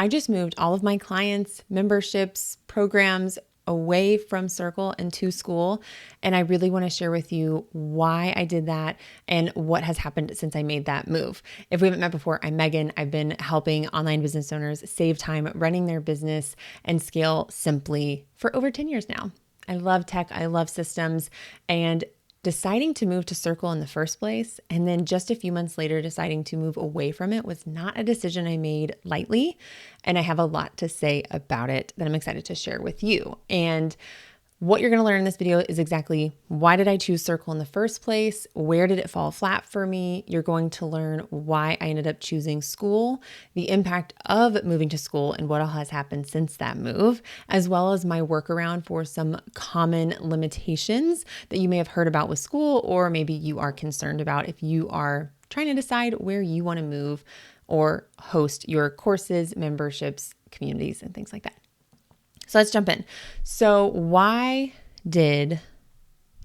I just moved all of my clients, memberships, programs away from Circle and to Skool. And I really want to share with you why I did that and what has happened since I made that move. If we haven't met before, I'm Megan. I've been helping online business owners save time running their business and scale simply for over 10 years now. I love tech. I love systems, and deciding to move to Circle in the first place, and then just a few months later deciding to move away from it, was not a decision I made lightly. And I have a lot to say about it that I'm excited to share with you. And what you're going to learn in this video is exactly why did I choose Circle in the first place? Where did it fall flat for me? You're going to learn why I ended up choosing Skool, the impact of moving to Skool, and what all has happened since that move, as well as my workaround for some common limitations that you may have heard about with Skool, or maybe you are concerned about if you are trying to decide where you want to move or host your courses, memberships, communities, and things like that. So let's jump in. So why did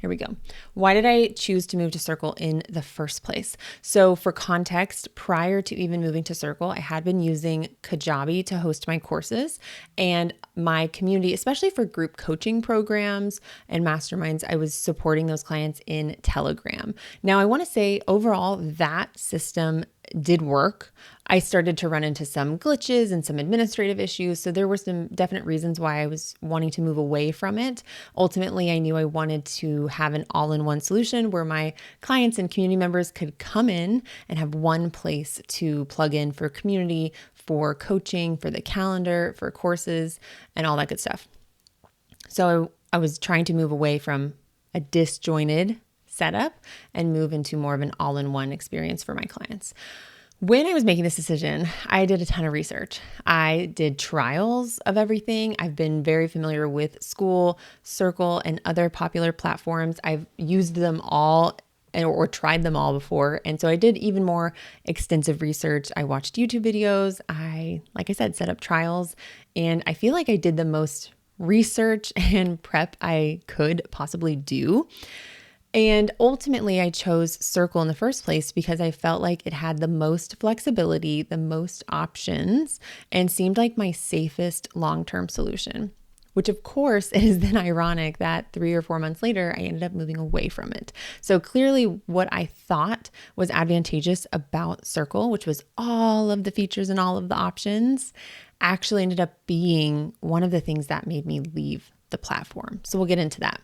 I choose to move to Circle in the first place? So for context, prior to even moving to Circle, I had been using Kajabi to host my courses, and my community, especially for group coaching programs and masterminds, I was supporting those clients in Telegram. Now, I want to say overall that system did work. I started to run into some glitches and some administrative issues. So there were some definite reasons why I was wanting to move away from it. Ultimately, I knew I wanted to have an all-in-one solution where my clients and community members could come in and have one place to plug in for community, for coaching, for the calendar, for courses, and all that good stuff. So I was trying to move away from a disjointed setup and move into more of an all-in-one experience for my clients. When I was making this decision, I did a ton of research. I did trials of everything. I've been very familiar with Skool, Circle, and other popular platforms. I've used them all or tried them all before. And so I did even more extensive research. I watched YouTube videos. Like I said, set up trials, and I feel like I did the most research and prep I could possibly do. And ultimately, I chose Circle in the first place because I felt like it had the most flexibility, the most options, and seemed like my safest long-term solution, which of course is then ironic that 3 or 4 months later, I ended up moving away from it. So clearly what I thought was advantageous about Circle, which was all of the features and all of the options, actually ended up being one of the things that made me leave the platform. So we'll get into that.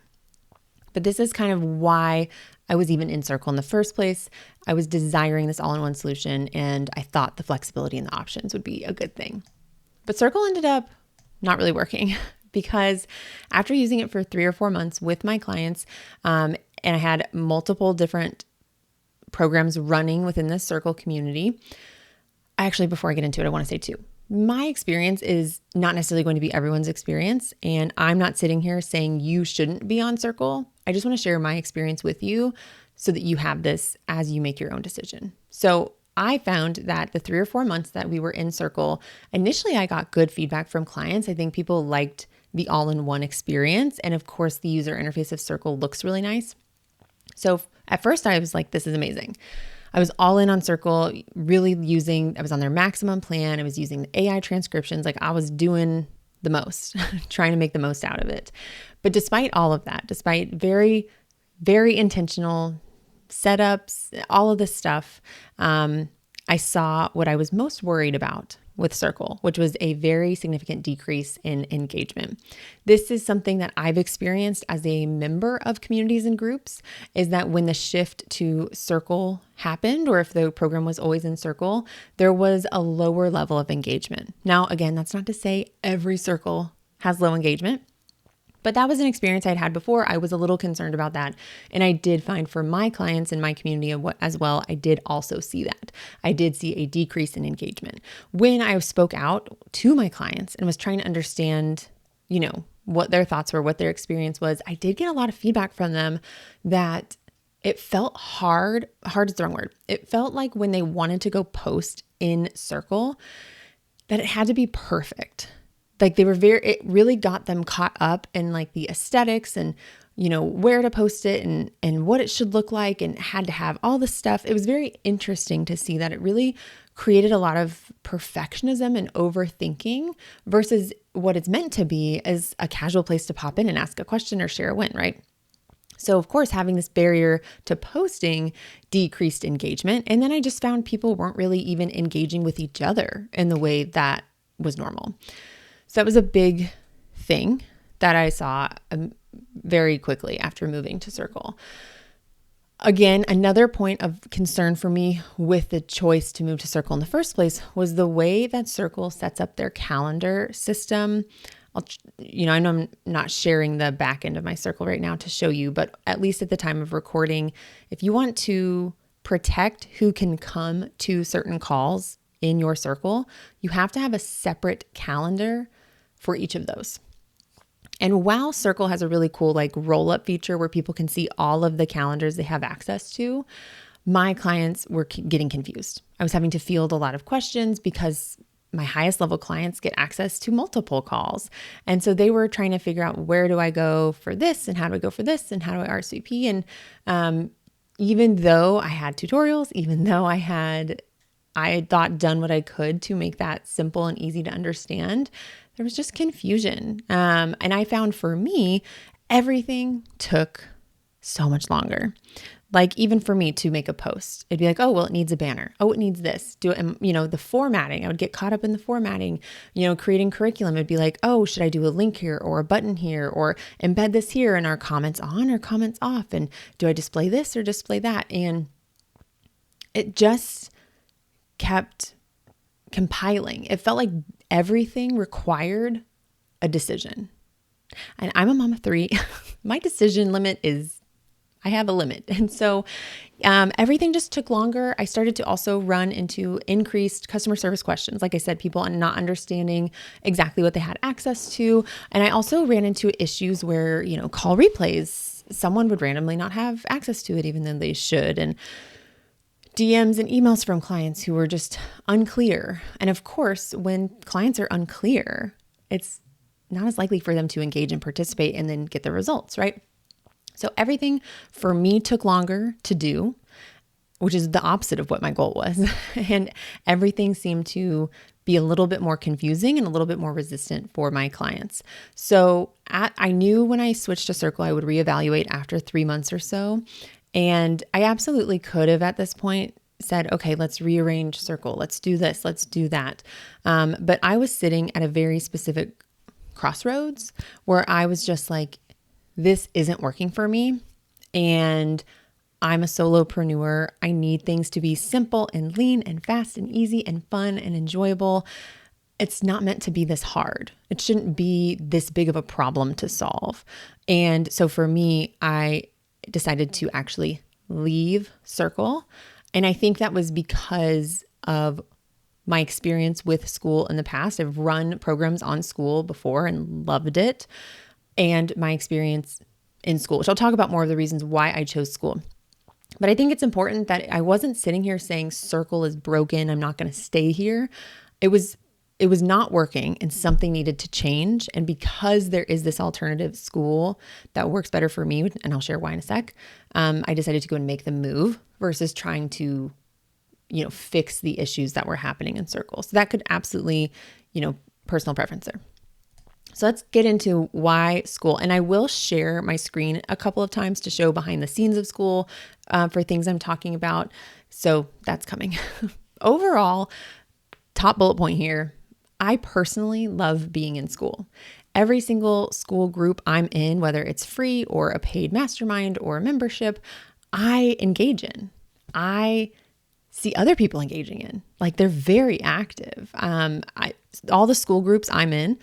But this is kind of why I was even in Circle in the first place. I was desiring this all-in-one solution, and I thought the flexibility and the options would be a good thing. But Circle ended up not really working because after using it for 3 or 4 months with my clients, and I had multiple different programs running within this Circle community. Actually, before I get into it, I want to say too, my experience is not necessarily going to be everyone's experience, and I'm not sitting here saying you shouldn't be on Circle. I just want to share my experience with you so that you have this as you make your own decision. So I found that the 3 or 4 months that we were in Circle, initially I got good feedback from clients. I think people liked the all-in-one experience, and of course the user interface of Circle looks really nice. So at first I was like, this is amazing. I was all in on Circle, I was on their maximum plan. I was using the AI transcriptions. Like I was doing the most, trying to make the most out of it. But despite all of that, despite very, very intentional setups, all of this stuff, I saw what I was most worried about with Circle, which was a very significant decrease in engagement. This is something that I've experienced as a member of communities and groups, is that when the shift to Circle happened, or if the program was always in Circle, there was a lower level of engagement. Now, again, that's not to say every Circle has low engagement, but that was an experience I'd had before. I was a little concerned about that. And I did find for my clients and my community as well, I did also see that. I did see a decrease in engagement. When I spoke out to my clients and was trying to understand, what their thoughts were, what their experience was, I did get a lot of feedback from them that it felt hard is the wrong word. It felt like when they wanted to go post in Circle, that it had to be perfect. Like it really got them caught up in like the aesthetics and, where to post it and what it should look like, and had to have all this stuff. It was very interesting to see that it really created a lot of perfectionism and overthinking versus what it's meant to be as a casual place to pop in and ask a question or share a win, right? So of course, having this barrier to posting decreased engagement. And then I just found people weren't really even engaging with each other in the way that was normal. So that was a big thing that I saw very quickly after moving to Circle. Again, another point of concern for me with the choice to move to Circle in the first place was the way that Circle sets up their calendar system. I know I'm not sharing the back end of my Circle right now to show you, but at least at the time of recording, if you want to protect who can come to certain calls in your Circle, you have to have a separate calendar for each of those. And while Circle has a really cool roll-up feature where people can see all of the calendars they have access to, my clients were getting confused. I was having to field a lot of questions because my highest level clients get access to multiple calls. And so they were trying to figure out, where do I go for this, and how do I go for this, and how do I RSVP? And even though I had tutorials, even though I had done what I could to make that simple and easy to understand, there was just confusion. And I found for me, everything took so much longer. Even for me to make a post, it'd be like, oh, well, it needs a banner. Oh, it needs this. Do it. And, the formatting, I would get caught up in the formatting, creating curriculum. It'd be like, oh, should I do a link here or a button here or embed this here? And are comments on or comments off? And do I display this or display that? And it just kept compiling. It felt like everything required a decision. And I'm a mom of 3. My decision limit is, I have a limit. And so everything just took longer. I started to also run into increased customer service questions. Like I said, people not understanding exactly what they had access to. And I also ran into issues where, call replays, someone would randomly not have access to it even though they should. And DMs and emails from clients who were just unclear. And of course, when clients are unclear, it's not as likely for them to engage and participate and then get the results, right? So everything for me took longer to do, which is the opposite of what my goal was. And everything seemed to be a little bit more confusing and a little bit more resistant for my clients. So I knew when I switched to Circle, I would reevaluate after 3 months or so. And I absolutely could have at this point said, okay, let's rearrange Circle. Let's do this. Let's do that. But I was sitting at a very specific crossroads where I was just like, this isn't working for me. And I'm a solopreneur. I need things to be simple and lean and fast and easy and fun and enjoyable. It's not meant to be this hard. It shouldn't be this big of a problem to solve. And so for me, I decided to actually leave Circle. And I think that was because of my experience with Skool in the past. I've run programs on Skool before and loved it. And my experience in Skool, which I'll talk about more of the reasons why I chose Skool. But I think it's important that I wasn't sitting here saying Circle is broken, I'm not going to stay here. It was not working and something needed to change. And because there is this alternative school that works better for me, and I'll share why in a sec, I decided to go and make the move versus trying to, fix the issues that were happening in Circle. So that could absolutely, personal preference there. So let's get into why Skool. And I will share my screen a couple of times to show behind the scenes of Skool for things I'm talking about. So that's coming. Overall, top bullet point here, I personally love being in Skool. Every single Skool group I'm in, whether it's free or a paid mastermind or a membership, I engage in. I see other people engaging in. They're very active. All the Skool groups I'm in,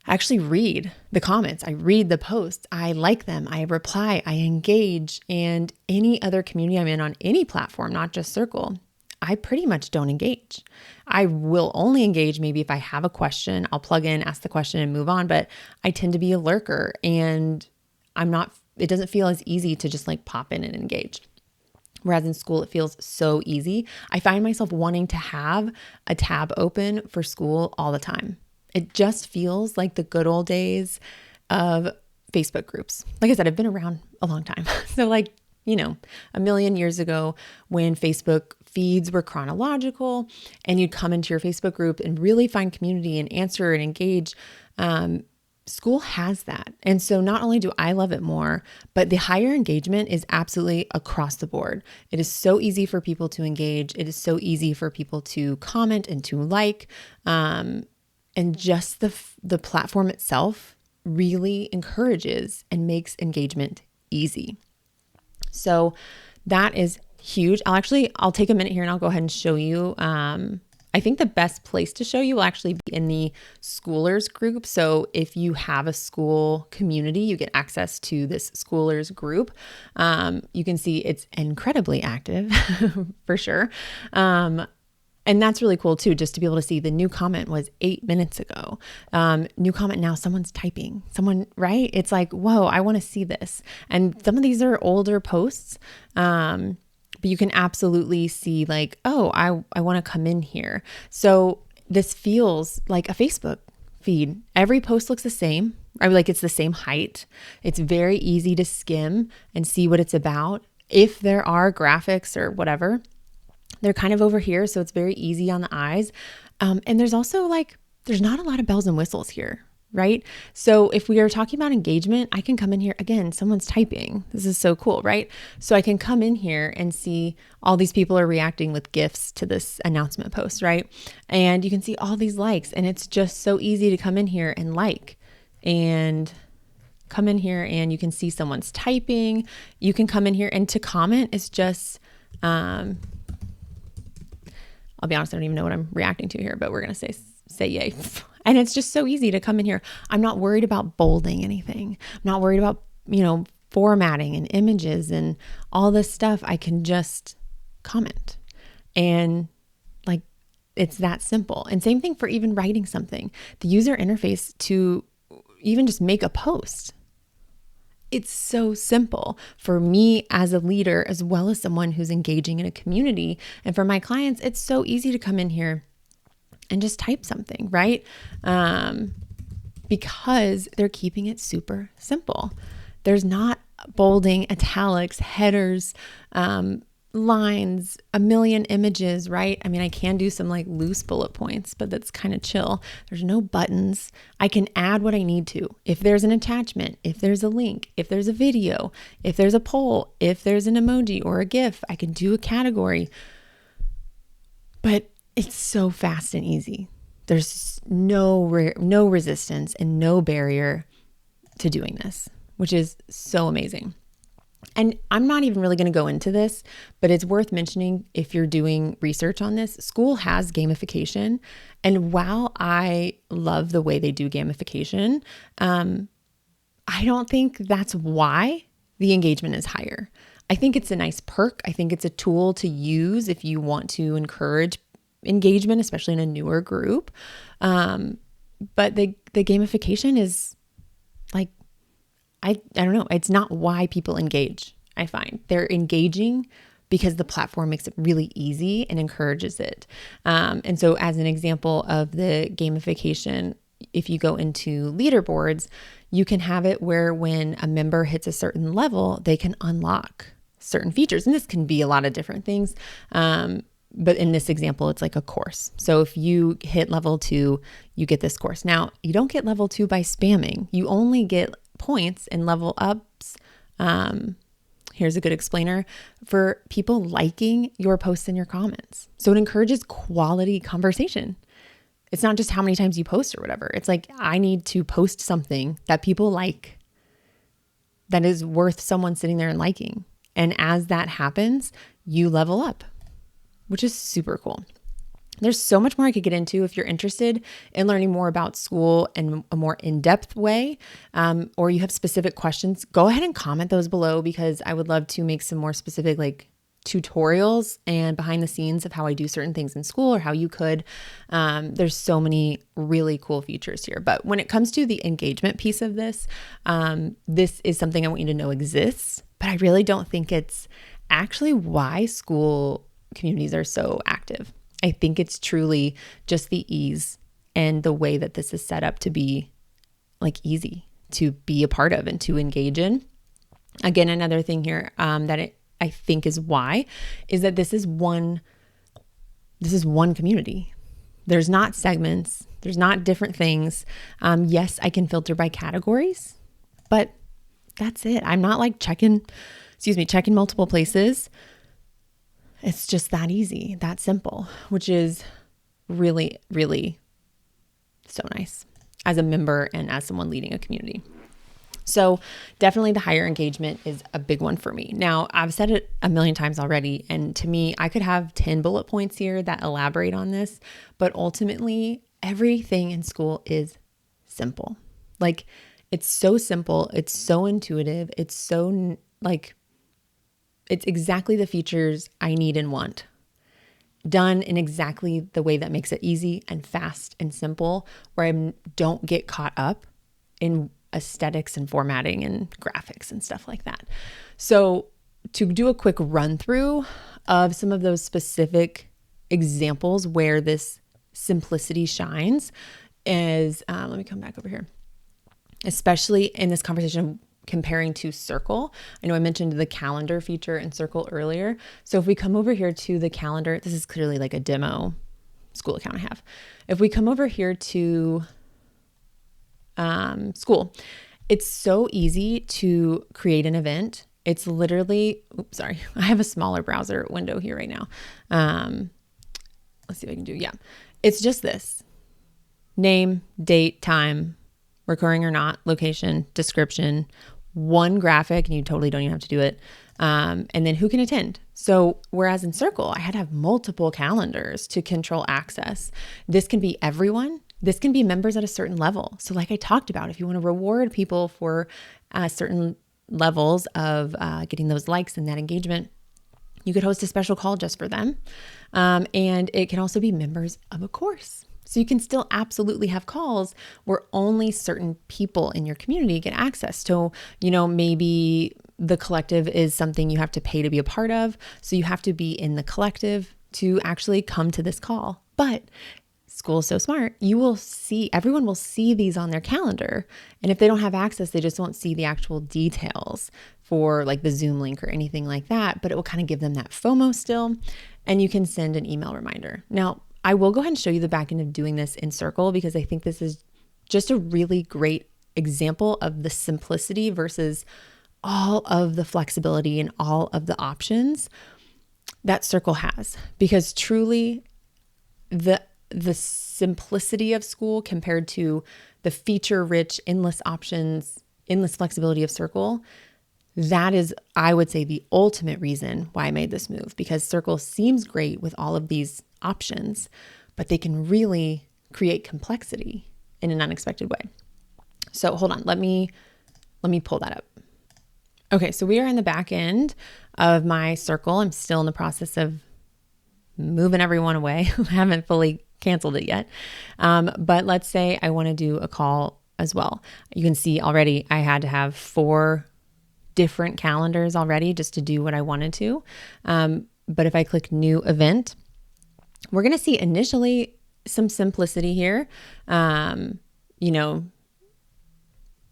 I actually read the comments. I read the posts. I like them. I reply. I engage. And any other community I'm in on any platform, not just Circle, I pretty much don't engage. I will only engage maybe if I have a question. I'll plug in, ask the question, and move on. But I tend to be a lurker, and it doesn't feel as easy to just pop in and engage. Whereas in Skool, it feels so easy. I find myself wanting to have a tab open for Skool all the time. It just feels like the good old days of Facebook groups. Like I said, I've been around a long time. So like, a million years ago when Facebook feeds were chronological and you'd come into your Facebook group and really find community and answer and engage, Skool has that. And so not only do I love it more, but the higher engagement is absolutely across the board. It is so easy for people to engage. It is so easy for people to comment and to like, and just the platform itself really encourages and makes engagement easy. So that is huge. I'll take a minute here and I'll go ahead and show you. I think the best place to show you will actually be in the Skoolers group. So if you have a Skool community, you get access to this Skoolers group. You can see it's incredibly active for sure. And that's really cool too, just to be able to see the new comment was 8 minutes ago. New comment now, someone's typing, right? It's like, whoa, I want to see this. And some of these are older posts, but you can absolutely see like, oh, I want to come in here. So this feels like a Facebook feed. Every post looks the same. Like it's the same height. It's very easy to skim and see what it's about. If there are graphics or whatever, they're kind of over here, so it's very easy on the eyes. And there's also there's not a lot of bells and whistles here, right? So if we are talking about engagement, I can come in here, again, someone's typing. This is so cool, right? So I can come in here and see all these people are reacting with GIFs to this announcement post, right? And you can see all these likes, and it's just so easy to come in here and come in here and you can see someone's typing. You can come in here and to comment is just, I'll be honest, I don't even know what I'm reacting to here, but we're going to say yay. And it's just so easy to come in here. I'm not worried about bolding anything. I'm not worried about, formatting and images and all this stuff. I can just comment. And it's that simple. And same thing for even writing something. The user interface to even just make a post. It's so simple for me as a leader, as well as someone who's engaging in a community. And for my clients, it's so easy to come in here and just type something, right? Because they're keeping it super simple. There's not bolding, italics, headers, lines, a million images, right? I mean, I can do some loose bullet points, but that's kind of chill. There's no buttons. I can add what I need to. If there's an attachment, if there's a link, if there's a video, if there's a poll, if there's an emoji or a GIF, I can do a category. But it's so fast and easy. There's no resistance and no barrier to doing this, which is so amazing. And I'm not even really going to go into this, but it's worth mentioning if you're doing research on this, Skool has gamification. And while I love the way they do gamification, I don't think that's why the engagement is higher. I think it's a nice perk. I think it's a tool to use if you want to encourage engagement, especially in a newer group. But the gamification is I don't know. It's not why people engage, I find. They're engaging because the platform makes it really easy and encourages it. And so as an example of the gamification, if you go into leaderboards, you can have it where when a member hits a certain level, they can unlock certain features. And this can be a lot of different things. But in this example, it's like a course. So if you hit level 2, you get this course. Now, you don't get level 2 by spamming. You only get points and level ups. Here's a good explainer for people liking your posts and your comments. So it encourages quality conversation. It's not just how many times you post or whatever. It's like, I need to post something that people like that is worth someone sitting there and liking. And as that happens, you level up, which is super cool. There's so much more I could get into if you're interested in learning more about Skool in a more in-depth way, or you have specific questions, go ahead and comment those below because I would love to make some more specific tutorials and behind the scenes of how I do certain things in Skool or how you could. There's so many really cool features here. But when it comes to the engagement piece of this, this is something I want you to know exists, but I really don't think it's actually why Skool communities are so active. I think it's truly just the ease and the way that this is set up to be easy to be a part of and to engage in. Again, another thing here I think is why is that this is one community. There's not segments. There's not different things. Yes, I can filter by categories, but that's it. I'm not like checking multiple places. It's just that easy, that simple, which is really, really so nice as a member and as someone leading a community. So definitely the higher engagement is a big one for me. Now, I've said it a million times already, and to me, I could have 10 bullet points here that elaborate on this, but ultimately everything in Skool is simple. Like, it's so simple. It's so intuitive. It's so it's exactly the features I need and want, done in exactly the way that makes it easy and fast and simple, where I don't get caught up in aesthetics and formatting and graphics and stuff like that. So to do a quick run through of some of those specific examples where this simplicity shines is, let me come back over here, especially in this conversation comparing to Circle. I know I mentioned the calendar feature in Circle earlier. So if we come over here to the calendar, this is clearly like a demo Skool account I have. If we come over here to Skool, it's so easy to create an event. It's literally, I have a smaller browser window here right now. Let's see if I can do, it's just this: name, date, time, recurring or not, location, description, one graphic, and you totally don't even have to do it. And then who can attend. So whereas in Circle, I had to have multiple calendars to control access. This can be everyone. This can be members at a certain level. So like I talked about, if you want to reward people for certain levels of getting those likes and that engagement, you could host a special call just for them. And it can also be members of a course. So you can still absolutely have calls where only certain people in your community get access. So, maybe the collective is something you have to pay to be a part of. So you have to be in the collective to actually come to this call. But Skool is so smart. Everyone will see these on their calendar. And if they don't have access, they just won't see the actual details for like the Zoom link or anything like that. But it will kind of give them that FOMO still. And you can send an email reminder. Now, I will go ahead and show you the back end of doing this in Circle, because I think this is just a really great example of the simplicity versus all of the flexibility and all of the options that Circle has. Because truly, the simplicity of Skool compared to the feature-rich, endless options, endless flexibility of Circle, that is, I would say, the ultimate reason why I made this move, because Circle seems great with all of these options, but they can really create complexity in an unexpected way. So hold on, let me pull that up. Okay, so we are in the back end of my Circle. I'm still in the process of moving everyone away. I haven't fully canceled it yet. But let's say I want to do a call as well. You can see already I had to have 4 different calendars already just to do what I wanted to. But if I click new event, we're going to see initially some simplicity here.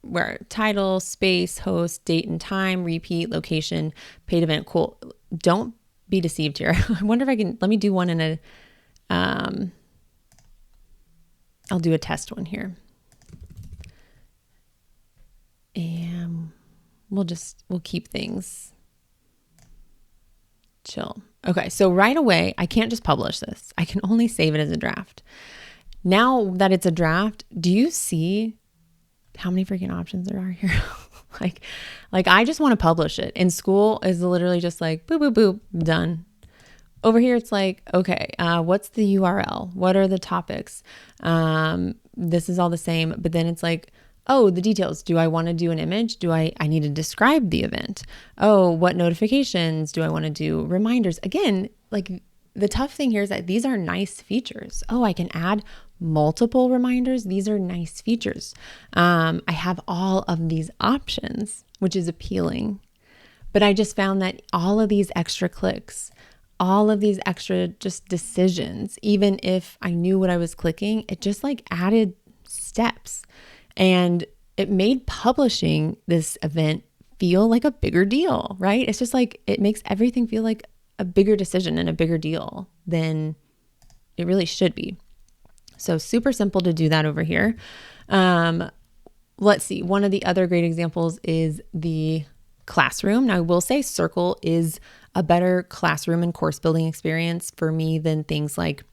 Where title, space, host, date and time, repeat, location, paid event. Cool. Don't be deceived here. I wonder if I can, let me do one in I'll do a test one here. And we'll keep things chill. Okay, so right away, I can't just publish this. I can only save it as a draft. Now that it's a draft, do you see how many freaking options there are here? like I just want to publish it. And Skool is literally just like, boop, boop, boop, done. Over here, it's like, okay, what's the URL? What are the topics? This is all the same, but then it's like, oh, the details. Do I want to do an image? I need to describe the event? Oh, what notifications do I want to do? Reminders. Again, like the tough thing here is that these are nice features. Oh, I can add multiple reminders. These are nice features. I have all of these options, which is appealing. But I just found that all of these extra clicks, all of these extra just decisions, even if I knew what I was clicking, it just like added steps. And it made publishing this event feel like a bigger deal, right? It's just like, it makes everything feel like a bigger decision and a bigger deal than it really should be. So super simple to do that over here. Let's see. One of the other great examples is the classroom. Now, I will say Circle is a better classroom and course building experience for me than things like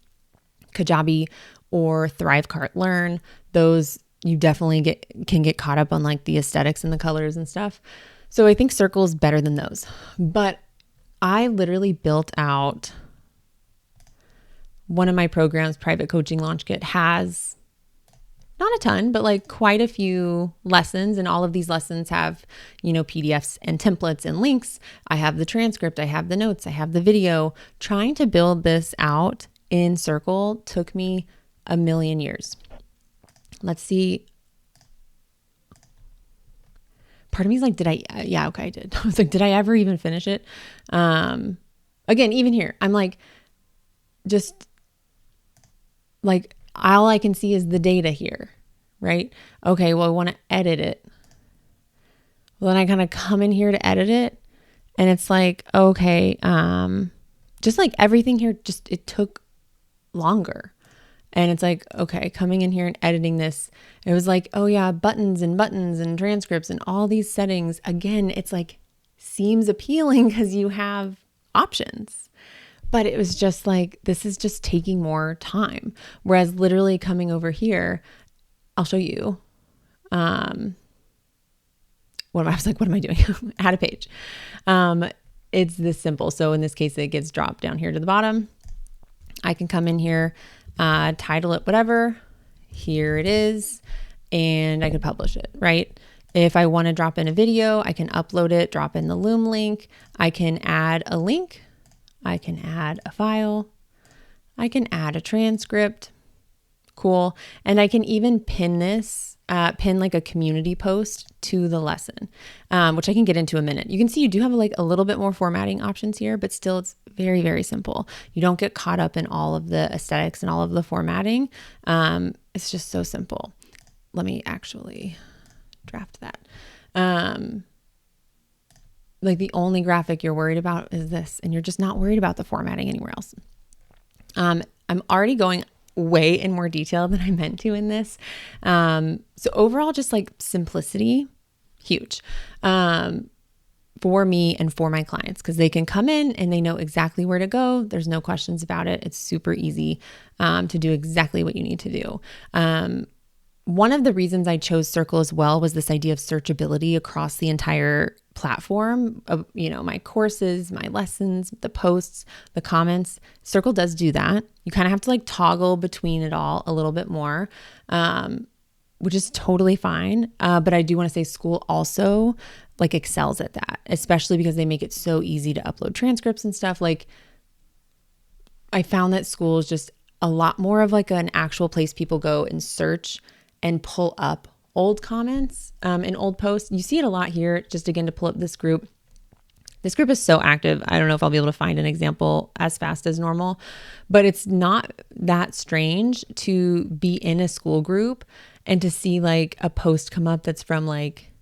Kajabi or Thrivecart Learn. Those you definitely can get caught up on like the aesthetics and the colors and stuff. So I think Circle is better than those. But I literally built out one of my programs, Private Coaching Launch Kit, has not a ton, but like quite a few lessons. And all of these lessons have, PDFs and templates and links. I have the transcript, I have the notes, I have the video. Trying to build this out in Circle took me a million years. Let's see. Part of me is like, I did. I was like, did I ever even finish it? Again, even here, I'm like, just like, all I can see is the data here, right? Okay, well, I want to edit it. Well, then I kind of come in here to edit it. And it's like, okay, just like everything here, it took longer. And it's like, okay, coming in here and editing this, it was like, oh yeah, buttons and transcripts and all these settings. Again, it's like, seems appealing because you have options. But it was just like, this is just taking more time. Whereas literally coming over here, I'll show you. I was like, what am I doing? Add a page. It's this simple. So in this case, it gets dropped down here to the bottom. I can come in here, title it whatever. Here it is. And I could publish it, right? If I want to drop in a video, I can upload it, drop in the Loom link. I can add a link. I can add a file. I can add a transcript. Cool. And I can even pin this, pin like a community post to the lesson, which I can get into in a minute. You can see you do have like a little bit more formatting options here, but still it's very, very simple. You don't get caught up in all of the aesthetics and all of the formatting. It's just so simple. Let me actually draft that. Like the only graphic you're worried about is this, and you're just not worried about the formatting anywhere else. I'm already going way in more detail than I meant to in this. So overall, just like simplicity, huge for me and for my clients, because they can come in and they know exactly where to go. There's no questions about it. It's super easy to do exactly what you need to do. One of the reasons I chose Circle as well was this idea of searchability across the entire platform of, my courses, my lessons, the posts, the comments. Circle does do that. You kind of have to like toggle between it all a little bit more, which is totally fine. But I do want to say Skool also like excels at that, especially because they make it so easy to upload transcripts and stuff. Like I found that Skool is just a lot more of like an actual place people go and search and pull up old comments and old posts. You see it a lot here, just again, to pull up this group. This group is so active. I don't know if I'll be able to find an example as fast as normal, but it's not that strange to be in a Skool group and to see like a post come up that's from like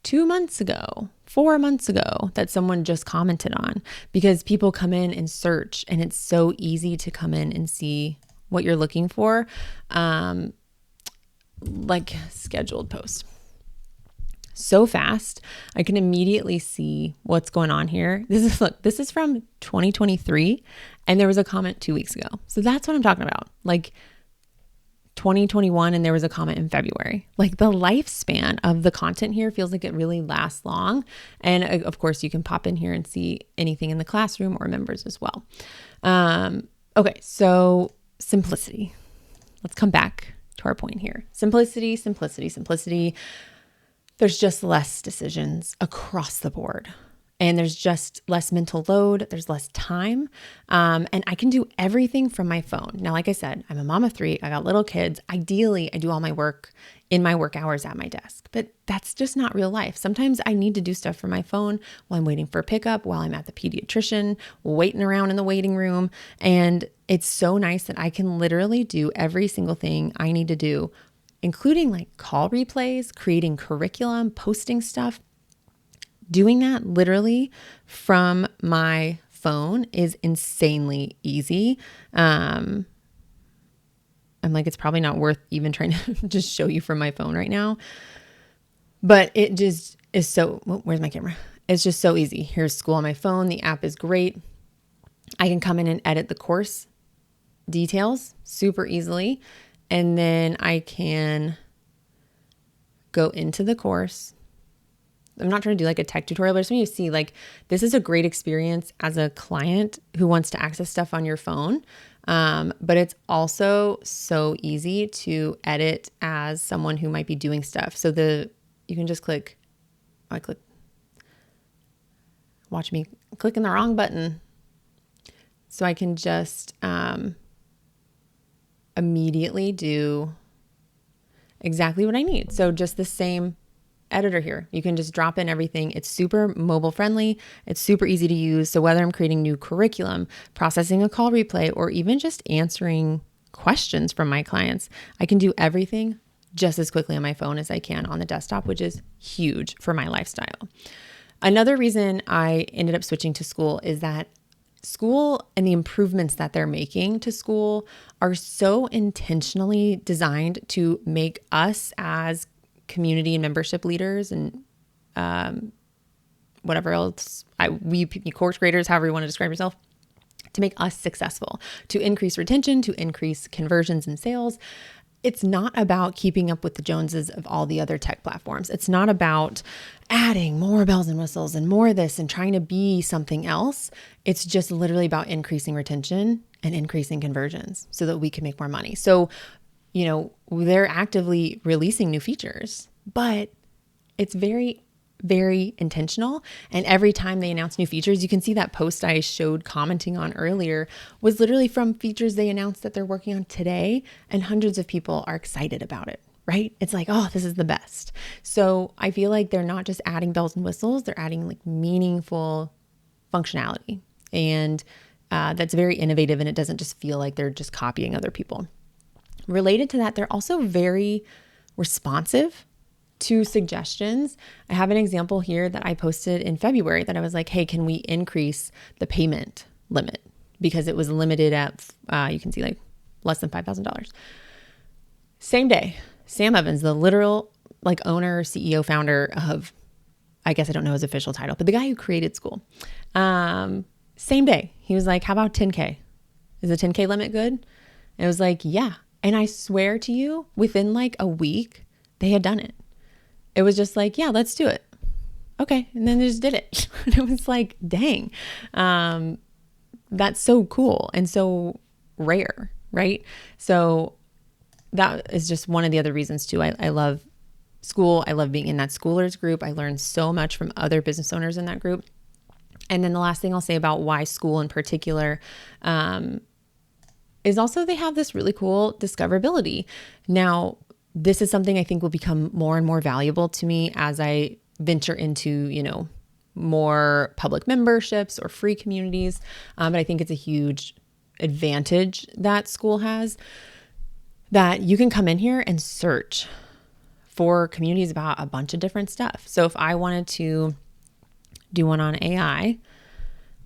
2 months ago, 4 months ago that someone just commented on, because people come in and search and it's so easy to come in and see what you're looking for. Like scheduled posts. So fast. I can immediately see what's going on here. This is from 2023 and there was a comment 2 weeks ago. So that's what I'm talking about. Like 2021 and there was a comment in February. Like the lifespan of the content here feels like it really lasts long. And of course you can pop in here and see anything in the classroom or members as well. Okay. So simplicity. Let's come back to our point here. Simplicity. There's just less decisions across the board. And there's just less mental load. There's less time. And I can do everything from my phone. Now, like I said, I'm a mom of 3. I got little kids. Ideally, I do all my work in my work hours at my desk, but that's just not real life. Sometimes I need to do stuff from my phone while I'm waiting for a pickup, while I'm at the pediatrician, waiting around in the waiting room. And it's so nice that I can literally do every single thing I need to do including like call replays, creating curriculum, posting stuff. Doing that literally from my phone is insanely easy. I'm like, it's probably not worth even trying to just show you from my phone right now. But it just is so, where's my camera? It's just so easy. Here's Skool on my phone. The app is great. I can come in and edit the course details super easily. And then I can go into the course. I'm not trying to do like a tech tutorial, but I just want you to see like, this is a great experience as a client who wants to access stuff on your phone. But it's also so easy to edit as someone who might be doing stuff. So you can just click, watch me clicking the wrong button. So I can just immediately do exactly what I need. So just the same editor here. You can just drop in everything. It's super mobile friendly. It's super easy to use. So whether I'm creating new curriculum, processing a call replay, or even just answering questions from my clients, I can do everything just as quickly on my phone as I can on the desktop, which is huge for my lifestyle. Another reason I ended up switching to Skool is that Skool and the improvements that they're making to Skool are so intentionally designed to make us as community and membership leaders and whatever else, we course creators, however you want to describe yourself, to make us successful, to increase retention, to increase conversions and sales. It's not about keeping up with the Joneses of all the other tech platforms. It's not about adding more bells and whistles and more of this and trying to be something else. It's just literally about increasing retention and increasing conversions so that we can make more money. So, they're actively releasing new features, but it's very, very intentional. And every time they announce new features, you can see that post I showed commenting on earlier was literally from features they announced that they're working on today, and hundreds of people are excited about it, right? It's like, oh, this is the best. So I feel like they're not just adding bells and whistles, they're adding like meaningful functionality. And that's very innovative, and it doesn't just feel like they're just copying other people. Related to that, they're also very responsive to suggestions. I have an example here that I posted in February that I was like, hey, can we increase the payment limit? Because it was limited at, you can see like less than $5,000. Same day, Sam Evans, the literal like owner, CEO, founder of, I guess I don't know his official title, but the guy who created Skool. Same day, he was like, how about 10K? Is the 10K limit good? And it was like, yeah. And I swear to you, within like a week, they had done it. It was just like, yeah, let's do it. Okay. And then they just did it. And it was like, dang, that's so cool and so rare, right? So that is just one of the other reasons too. I love Skool. I love being in that Skoolers group. I learned so much from other business owners in that group. And then the last thing I'll say about why Skool in particular, is also they have this really cool discoverability. Now, this is something I think will become more and more valuable to me as I venture into, more public memberships or free communities. But I think it's a huge advantage that Skool has, that you can come in here and search for communities about a bunch of different stuff. So if I wanted to do one on AI,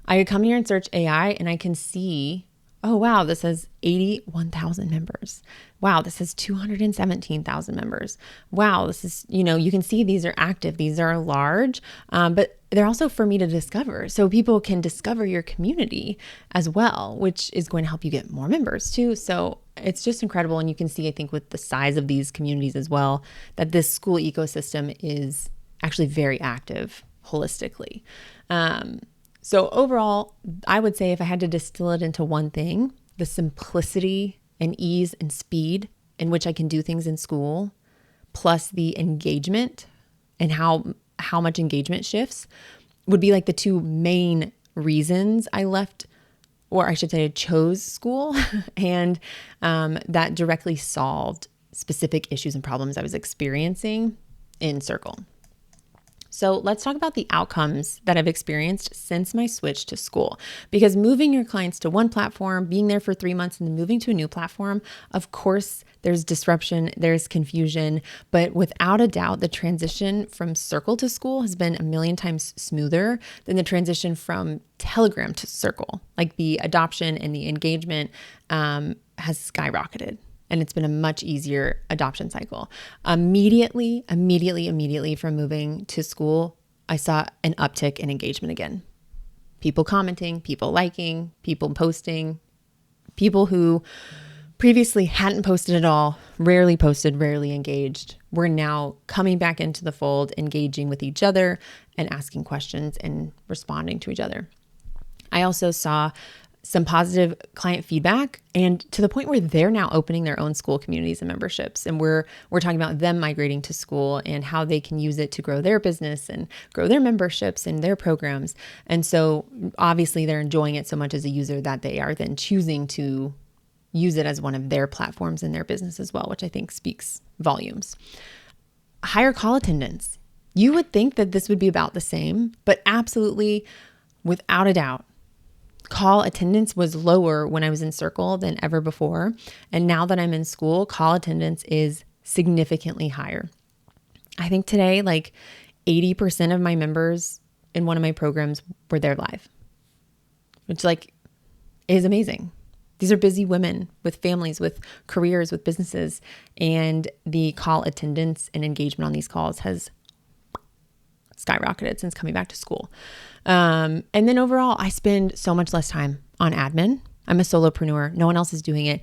I could come here and search AI and I can see, oh, wow, this has 81,000 members. Wow, this has 217,000 members. Wow, this is, you can see these are active, these are large, but they're also for me to discover. So people can discover your community as well, which is going to help you get more members too. So it's just incredible. And you can see, I think, with the size of these communities as well, that this Skool ecosystem is actually very active holistically. So overall, I would say if I had to distill it into one thing, the simplicity and ease and speed in which I can do things in Skool, plus the engagement and how much engagement shifts, would be like the two main reasons I left, or I should say I chose Skool, and that directly solved specific issues and problems I was experiencing in Circle. So let's talk about the outcomes that I've experienced since my switch to Skool. Because moving your clients to one platform, being there for 3 months and then moving to a new platform, of course, there's disruption, there's confusion, but without a doubt, the transition from Circle to Skool has been a million times smoother than the transition from Telegram to Circle. Like the adoption and the engagement has skyrocketed. And it's been a much easier adoption cycle. Immediately from moving to Skool, I saw an uptick in engagement again. People commenting, people liking, people posting, people who previously hadn't posted at all, rarely posted, rarely engaged, were now coming back into the fold, engaging with each other and asking questions and responding to each other. I also saw some positive client feedback, and to the point where they're now opening their own Skool communities and memberships. And we're talking about them migrating to Skool and how they can use it to grow their business and grow their memberships and their programs. And so obviously they're enjoying it so much as a user that they are then choosing to use it as one of their platforms in their business as well, which I think speaks volumes. Higher call attendance. You would think that this would be about the same, but absolutely, without a doubt, call attendance was lower when I was in Circle than ever before. And now that I'm in Skool, call attendance is significantly higher. I think today, like 80% of my members in one of my programs were there live, which is amazing. These are busy women with families, with careers, with businesses, and the call attendance and engagement on these calls has skyrocketed since coming back to Skool. And then overall, I spend so much less time on admin. I'm a solopreneur. No one else is doing it.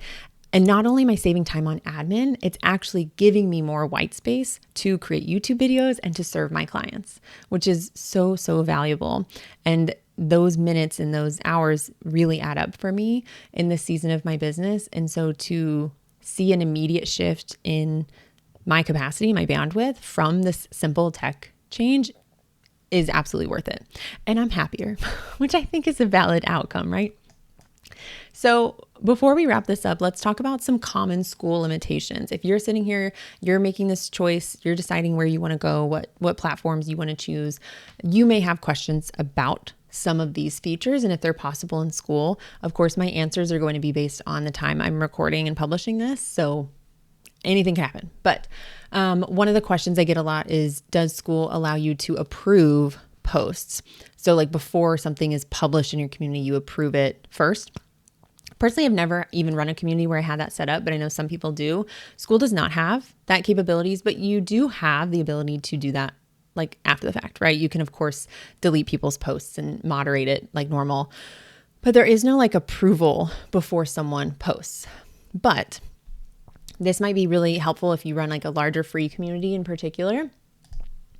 And not only am I saving time on admin, it's actually giving me more white space to create YouTube videos and to serve my clients, which is so, so valuable. And those minutes and those hours really add up for me in this season of my business. And so to see an immediate shift in my capacity, my bandwidth from this simple tech change is absolutely worth it. And I'm happier, which I think is a valid outcome, right? So before we wrap this up, let's talk about some common Skool limitations. If you're sitting here, you're making this choice, you're deciding where you want to go, what platforms you want to choose, you may have questions about some of these features and if they're possible in Skool. Of course, my answers are going to be based on the time I'm recording and publishing this. So anything can happen. But one of the questions I get a lot is, does Skool allow you to approve posts? So like before something is published in your community, you approve it first. Personally, I've never even run a community where I had that set up, but I know some people do. Skool does not have that capabilities, but you do have the ability to do that like after the fact, right? You can, of course, delete people's posts and moderate it like normal, but there is no like approval before someone posts. But this might be really helpful if you run like a larger free community in particular.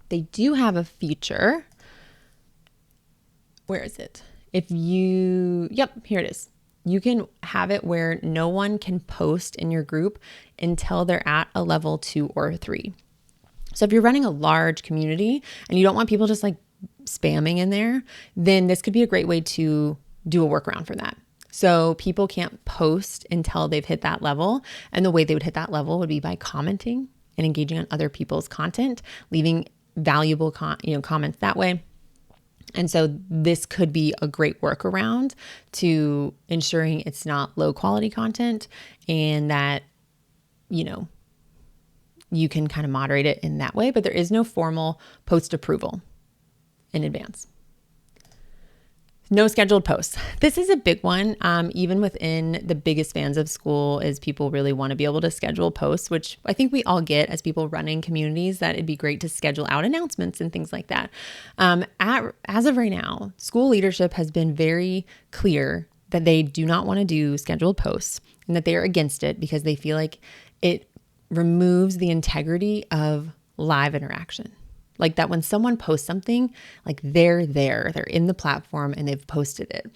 They do have a feature. Where is it? Here it is. You can have it where no one can post in your group until they're at a level 2 or 3. So if you're running a large community and you don't want people just like spamming in there, then this could be a great way to do a workaround for that. So people can't post until they've hit that level. And the way they would hit that level would be by commenting and engaging on other people's content, leaving valuable comments that way. And so this could be a great workaround to ensuring it's not low quality content and that, you can kind of moderate it in that way, but there is no formal post approval in advance. No scheduled posts. This is a big one. Even within the biggest fans of Skool is people really want to be able to schedule posts, which I think we all get as people running communities, that it'd be great to schedule out announcements and things like that. As of right now, Skool leadership has been very clear that they do not want to do scheduled posts and that they are against it because they feel like it removes the integrity of live interaction. Like that when someone posts something, like they're in the platform and they've posted it.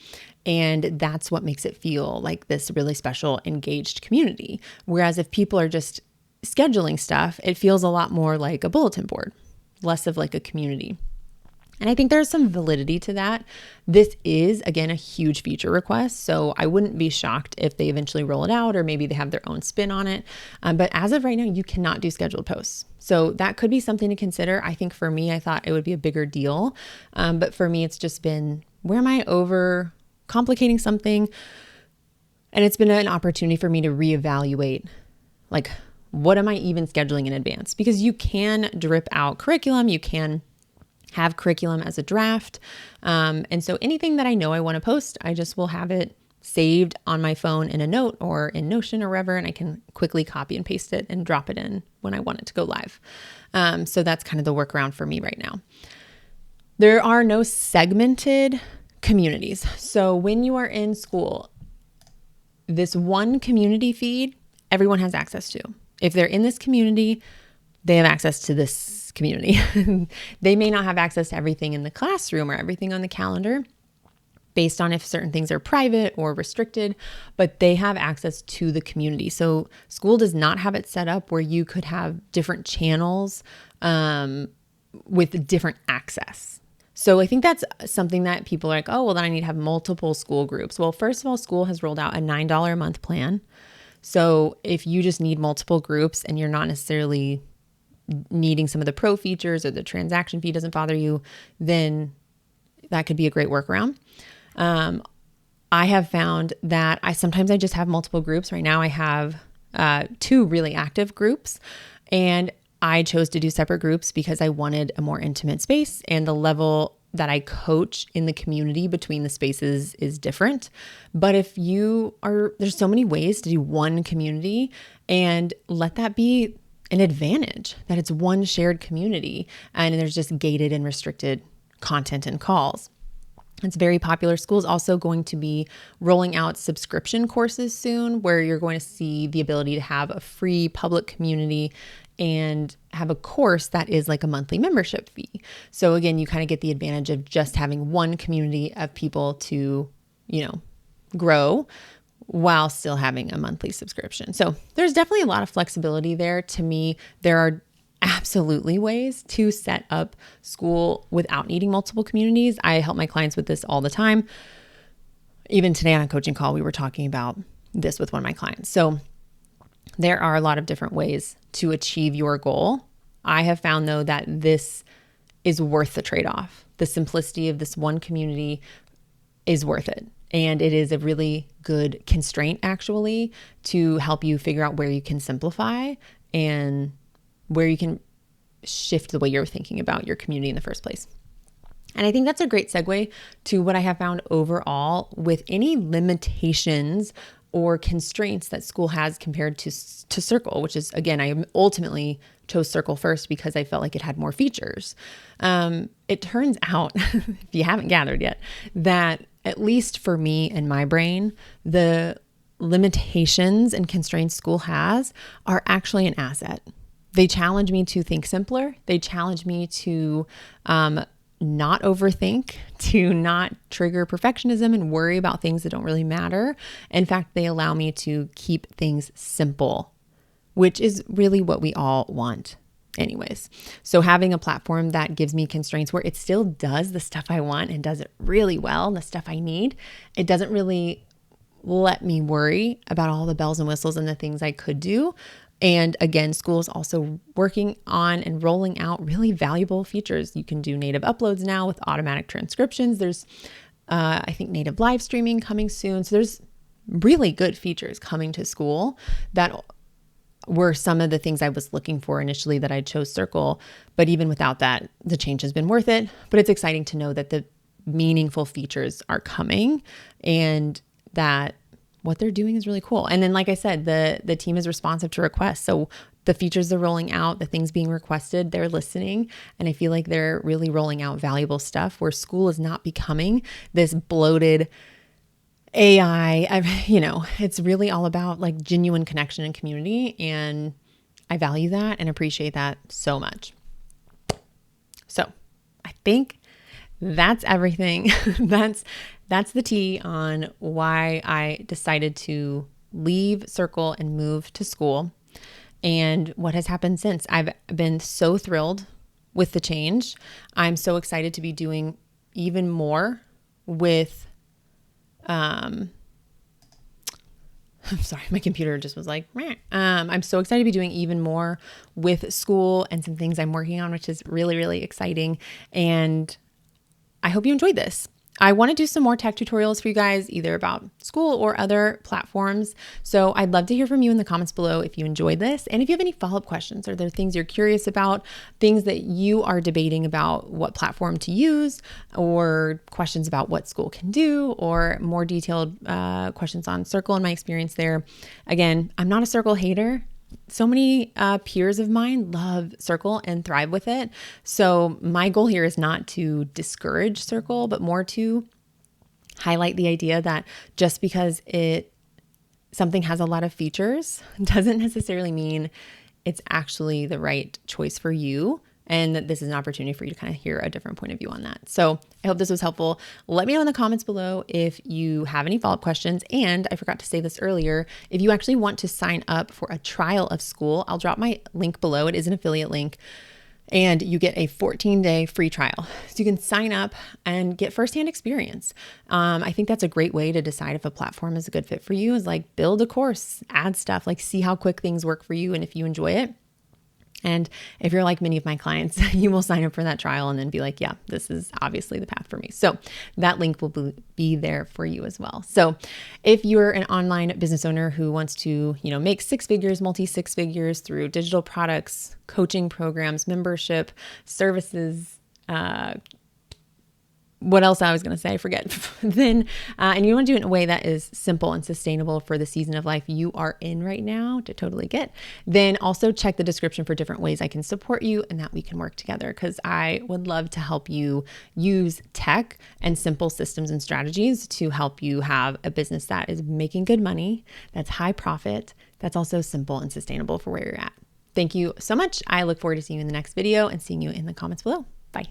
And that's what makes it feel like this really special, engaged community. Whereas if people are just scheduling stuff, it feels a lot more like a bulletin board, less of like a community. And I think there's some validity to that. This is, again, a huge feature request. So I wouldn't be shocked if they eventually roll it out, or maybe they have their own spin on it. But as of right now, you cannot do scheduled posts. So that could be something to consider. I think for me, I thought it would be a bigger deal. But for me, it's just been, where am I over complicating something? And it's been an opportunity for me to reevaluate, like, what am I even scheduling in advance? Because you can drip out curriculum, you can have curriculum as a draft. And so anything that I know I want to post, I just will have it saved on my phone in a note or in Notion or wherever, and I can quickly copy and paste it and drop it in when I want it to go live. So that's kind of the workaround for me right now. There are no segmented communities. So when you are in school, this one community feed, everyone has access to. If they're in this community, they have access to this community. They may not have access to everything in the classroom or everything on the calendar based on if certain things are private or restricted, but they have access to the community. So Skool does not have it set up where you could have different channels with different access. So I think that's something that people are like, oh, well, then I need to have multiple Skool groups. Well, first of all, Skool has rolled out a $9 a month plan. So if you just need multiple groups and you're not necessarily needing some of the pro features, or the transaction fee doesn't bother you, then that could be a great workaround. I have found that sometimes I just have multiple groups. Right now I have 2 really active groups, and I chose to do separate groups because I wanted a more intimate space, and the level that I coach in the community between the spaces is different. But if there's so many ways to do one community, and let that be an advantage, that it's one shared community and there's just gated and restricted content and calls. It's very popular. Skool's also going to be rolling out subscription courses soon, where you're going to see the ability to have a free public community and have a course that is like a monthly membership fee. So again, you kind of get the advantage of just having one community of people to, grow while still having a monthly subscription. So there's definitely a lot of flexibility there. To me, there are absolutely ways to set up Skool without needing multiple communities. I help my clients with this all the time. Even today on a coaching call, we were talking about this with one of my clients. So there are a lot of different ways to achieve your goal. I have found, though, that this is worth the trade-off. The simplicity of this one community is worth it. And it is a really good constraint, actually, to help you figure out where you can simplify and where you can shift the way you're thinking about your community in the first place. And I think that's a great segue to what I have found overall with any limitations or constraints that Skool has compared to Circle, which is, again, I ultimately chose Circle first because I felt like it had more features. It turns out, if you haven't gathered yet, that at least for me and my brain, the limitations and constraints Skool has are actually an asset. They challenge me to think simpler. They challenge me to not overthink, to not trigger perfectionism and worry about things that don't really matter. In fact, they allow me to keep things simple, which is really what we all want anyways. So having a platform that gives me constraints where it still does the stuff I want and does it really well, the stuff I need, it doesn't really let me worry about all the bells and whistles and the things I could do. And again, Skool is also working on and rolling out really valuable features. You can do native uploads now with automatic transcriptions. There's, I think, native live streaming coming soon. So there's really good features coming to Skool that were some of the things I was looking for initially that I chose Circle. But even without that, the change has been worth it. But it's exciting to know that the meaningful features are coming and that what they're doing is really cool. And then, like I said, the team is responsive to requests. So the features they're rolling out, the things being requested, they're listening. And I feel like they're really rolling out valuable stuff where Skool is not becoming this bloated AI. It's really all about like genuine connection and community. And I value that and appreciate that so much. So I think that's everything. That's the tea on why I decided to leave Circle and move to Skool and what has happened since. I've been so thrilled with the change. I'm so excited to be doing even more with, I'm sorry, my computer just was like, meh. I'm so excited to be doing even more with Skool and some things I'm working on, which is really, really exciting. And I hope you enjoyed this. I want to do some more tech tutorials for you guys, either about Skool or other platforms. So I'd love to hear from you in the comments below if you enjoyed this. And if you have any follow-up questions, or there are things you're curious about, things that you are debating about what platform to use, or questions about what Skool can do, or more detailed questions on Circle and my experience there. Again, I'm not a Circle hater. So many peers of mine love Circle and thrive with it. So my goal here is not to discourage Circle, but more to highlight the idea that just because something has a lot of features doesn't necessarily mean it's actually the right choice for you. And that this is an opportunity for you to kind of hear a different point of view on that. So I hope this was helpful. Let me know in the comments below if you have any follow-up questions. And I forgot to say this earlier, if you actually want to sign up for a trial of Skool, I'll drop my link below. It is an affiliate link. And you get a 14-day free trial. So you can sign up and get firsthand experience. I think that's a great way to decide if a platform is a good fit for you, is like build a course, add stuff, like see how quick things work for you and if you enjoy it. And if you're like many of my clients, you will sign up for that trial and then be like, yeah, this is obviously the path for me. So that link will be there for you as well. So if you're an online business owner who wants to, make six figures, multi-six figures through digital products, coaching programs, membership, services, what else I was going to say, I forget. Then, and you want to do it in a way that is simple and sustainable for the season of life you are in right now to totally get, then also check the description for different ways I can support you and that we can work together, because I would love to help you use tech and simple systems and strategies to help you have a business that is making good money, that's high profit, that's also simple and sustainable for where you're at. Thank you so much. I look forward to seeing you in the next video and seeing you in the comments below. Bye.